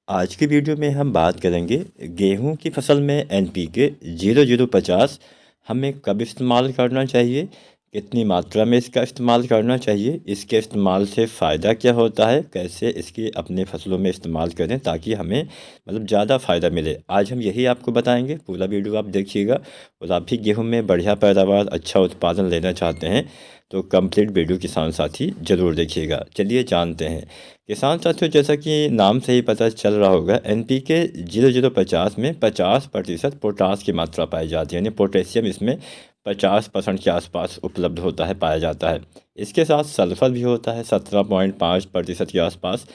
आज की वीडियो में हम बात करेंगे गेहूं की फसल में एनपीके 0050 हमें कब इस्तेमाल करना चाहिए, कितनी मात्रा में इसका इस्तेमाल करना चाहिए, इसके इस्तेमाल से फ़ायदा क्या होता है, कैसे इसकी अपने फसलों में इस्तेमाल करें ताकि हमें ज़्यादा फ़ायदा मिले। आज हम यही आपको बताएंगे, पूरा वीडियो आप देखिएगा। और आप भी गेहूं में बढ़िया पैदावार, अच्छा उत्पादन लेना चाहते हैं तो कंप्लीट वीडियो किसान साथी ज़रूर देखिएगा। चलिए जानते हैं किसान साथियों, जैसा कि नाम से ही पता चल रहा होगा, एनपीके 0050 में 50% पोटास की मात्रा पाई जाती है, यानी पोटेशियम इसमें 50% के आसपास उपलब्ध होता है, पाया जाता है। इसके साथ सल्फर भी होता है, 17.5% के आसपास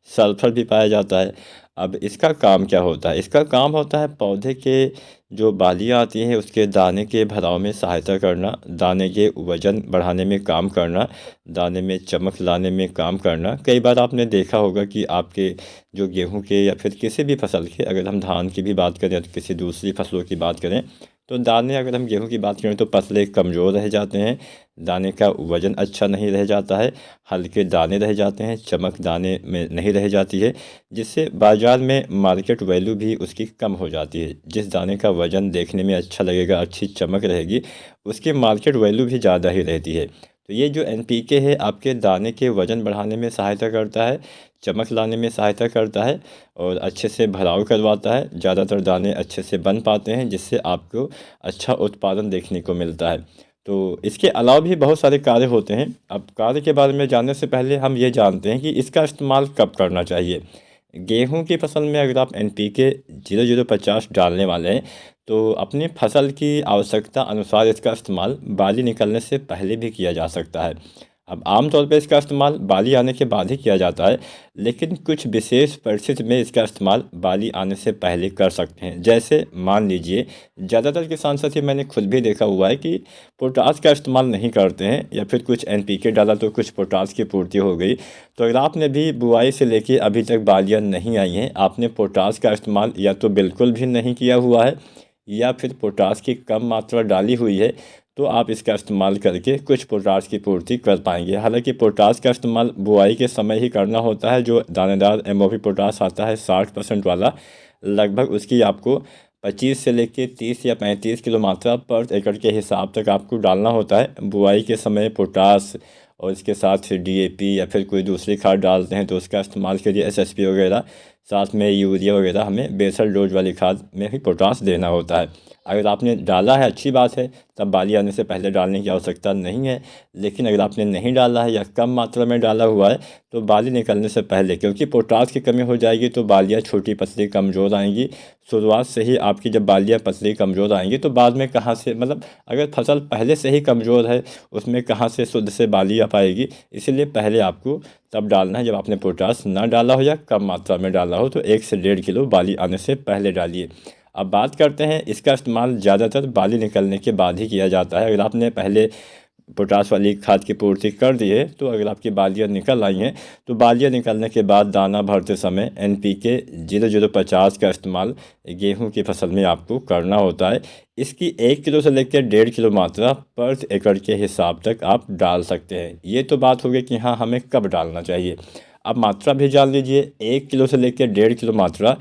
सल्फर भी पाया जाता है। अब इसका काम क्या होता है? इसका काम होता है पौधे के जो बालियाँ आती हैं उसके दाने के भराव में सहायता करना, दाने के वज़न बढ़ाने में काम करना, दाने में चमक लाने में काम करना। कई बार आपने देखा होगा कि आपके जो गेहूं के या फिर किसी भी फसल के, अगर हम धान की भी बात करें तो किसी दूसरी फसलों की बात करें, तो दाने, अगर हम गेहूं की बात करें तो पतले कमज़ोर रह जाते हैं, दाने का वज़न अच्छा नहीं रह जाता है, हल्के दाने रह जाते हैं, चमक दाने में नहीं रह जाती है, जिससे बाज़ार में मार्केट वैल्यू भी उसकी कम हो जाती है। जिस दाने का वज़न देखने में अच्छा लगेगा, अच्छी चमक रहेगी, उसकी मार्केट वैल्यू भी ज़्यादा ही रहती है। तो ये जो एनपीके है आपके दाने के वज़न बढ़ाने में सहायता करता है, चमक लाने में सहायता करता है और अच्छे से भराव करवाता है। ज़्यादातर दाने अच्छे से बन पाते हैं, जिससे आपको अच्छा उत्पादन देखने को मिलता है। तो इसके अलावा भी बहुत सारे कार्य होते हैं। अब कार्य के बारे में जानने से पहले हम ये जानते हैं कि इसका इस्तेमाल कब करना चाहिए। गेहूं की फसल में अगर आप एनपीके 0050 डालने वाले हैं तो अपनी फसल की आवश्यकता अनुसार इसका इस्तेमाल बाली निकलने से पहले भी किया जा सकता है। अब आमतौर पर इसका इस्तेमाल बाली आने के बाद ही किया जाता है, लेकिन कुछ विशेष परिस्थिति में इसका इस्तेमाल बाली आने से पहले कर सकते हैं। जैसे मान लीजिए, ज़्यादातर किसान साथी, मैंने खुद भी देखा हुआ है कि पोटास का इस्तेमाल नहीं करते हैं, या फिर कुछ एनपीके डाला तो कुछ पोटास की पूर्ति हो गई। तो अगर आपने भी बुआई से लेके अभी तक बालियाँ नहीं आई हैं, आपने पोटास का इस्तेमाल या तो बिल्कुल भी नहीं किया हुआ है या फिर पोटास की कम मात्रा डाली हुई है, तो आप इसका इस्तेमाल करके कुछ पोटास की पूर्ति कर पाएंगे। हालांकि पोटास का इस्तेमाल बुआई के समय ही करना होता है। जो दानेदार एमओपी पोटास आता है 60% वाला, लगभग उसकी आपको 25 से लेके 30 या 35 किलो मात्रा पर एकड़ के हिसाब तक आपको डालना होता है। बुआई के समय पोटास और इसके साथ डीएपी या फिर कोई दूसरी खाद डालते हैं तो उसका इस्तेमाल करिए, एसएसपी वगैरह, साथ में यूरिया वगैरह, हमें बेसल डोज वाली खाद में भी पोटास देना होता है। अगर आपने डाला है, अच्छी बात है, तब बाली आने से पहले डालने की आवश्यकता नहीं है। लेकिन अगर आपने नहीं डाला है या कम मात्रा में डाला हुआ है तो बाली निकलने से पहले, क्योंकि पोटास की कमी हो जाएगी तो बालियाँ छोटी पतली कमज़ोर आएंगी। शुरुआत से ही आपकी जब बालियाँ पतली कमज़ोर आएंगी तो बाद में कहाँ से, अगर फसल पहले से ही कमज़ोर है उसमें कहाँ से शुद्ध से बाली आ पाएगी। इसीलिए पहले आपको तब डालना है जब आपने पोटास ना डाला हो या कम मात्रा में डाला हो, तो 1 से 1.5 किलो बाली आने से पहले डालिए। अब बात करते हैं, इसका इस्तेमाल ज़्यादातर बाली निकलने के बाद ही किया जाता है। अगर आपने पहले पोटास वाली खाद की पूर्ति कर दी है तो अगर आपकी बालियाँ निकल आई हैं तो बालियाँ निकलने के बाद दाना भरते समय एनपीके 0050 का इस्तेमाल गेहूं की फसल में आपको करना होता है। इसकी 1 किलो से लेकर 1.5 किलो मात्रा पर एकड़ के हिसाब तक आप डाल सकते हैं। ये तो बात हो गई कि हाँ, हमें कब डालना चाहिए। अब मात्रा भी जान लीजिए, 1 किलो से लेकर 1.5 किलो मात्रा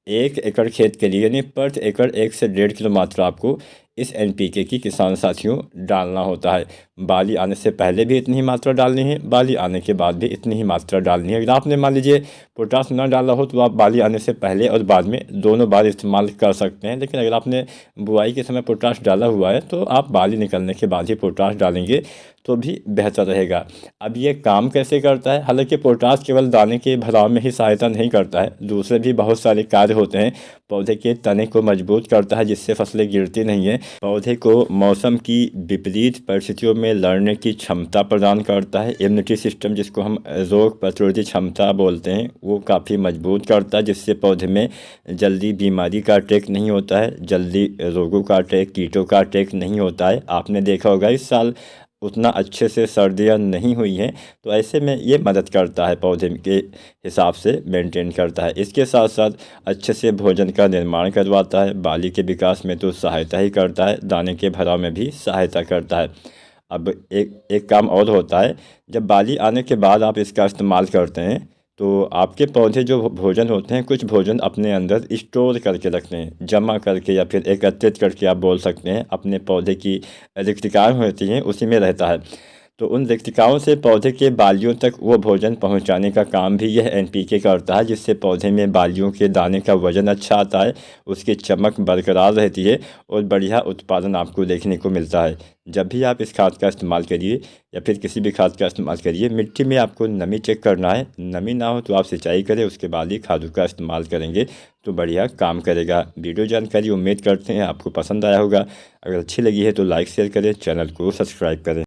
1 एकड़ खेत के लिए, यानी पर एकड़ 1 से 1.5 किलो मात्रा आपको इस एनपीके की किसान साथियों डालना होता है। बाली आने से पहले भी इतनी ही मात्रा डालनी है, बाली आने के बाद भी इतनी ही मात्रा डालनी है। अगर आपने मान लीजिए पोटास ना डाला हो तो आप बाली आने से पहले और बाद में दोनों बार इस्तेमाल कर सकते हैं। लेकिन अगर आपने बुआई के समय पोटास डाला हुआ है तो आप बाली निकलने के बाद ही पोटास डालेंगे तो भी बेहतर रहेगा। अब ये काम कैसे करता है? हालांकि पोटास केवल दाने के भराव में ही सहायता नहीं करता है, दूसरे भी बहुत सारे कार्य होते हैं। पौधे के तने को मजबूत करता है जिससे फसलें गिरती नहीं हैं। पौधे को मौसम की विपरीत परिस्थितियों में लड़ने की क्षमता प्रदान करता है। इम्यूनिटी सिस्टम, जिसको हम रोग प्रतिरोधी क्षमता बोलते हैं, वो काफ़ी मजबूत करता है, जिससे पौधे में जल्दी बीमारी का अटैक नहीं होता है, जल्दी रोगों का अटैक, कीटों का अटैक नहीं होता है। आपने देखा होगा इस साल उतना अच्छे से सर्दियाँ नहीं हुई हैं, तो ऐसे में ये मदद करता है, पौधे के हिसाब से मेंटेन करता है। इसके साथ साथ अच्छे से भोजन का निर्माण करवाता है, बाली के विकास में तो सहायता ही करता है, दाने के भराव में भी सहायता करता है। अब एक एक काम और होता है, जब बाली आने के बाद आप इसका इस्तेमाल करते हैं तो आपके पौधे जो भोजन होते हैं, कुछ भोजन अपने अंदर स्टोर करके रखते हैं, जमा करके या फिर एकत्रित करके आप बोल सकते हैं। अपने पौधे की रिक्तिकाएँ होती हैं उसी में रहता है। तो उन रिक्तिकाओं से पौधे के बालियों तक वो भोजन पहुंचाने का काम भी यह एनपीके करता है, जिससे पौधे में बालियों के दाने का वजन अच्छा आता है, उसकी चमक बरकरार रहती है और बढ़िया उत्पादन आपको देखने को मिलता है। जब भी आप इस खाद का इस्तेमाल करिए या फिर किसी भी खाद का इस्तेमाल करिए, मिट्टी में आपको नमी चेक करना है। नमी ना हो तो आप सिंचाई करें, उसके बाद ही खादों का इस्तेमाल करेंगे तो बढ़िया काम करेगा। वीडियो जानकारी उम्मीद करते हैं आपको पसंद आया होगा। अगर अच्छी लगी है तो लाइक शेयर करें, चैनल को सब्सक्राइब करें।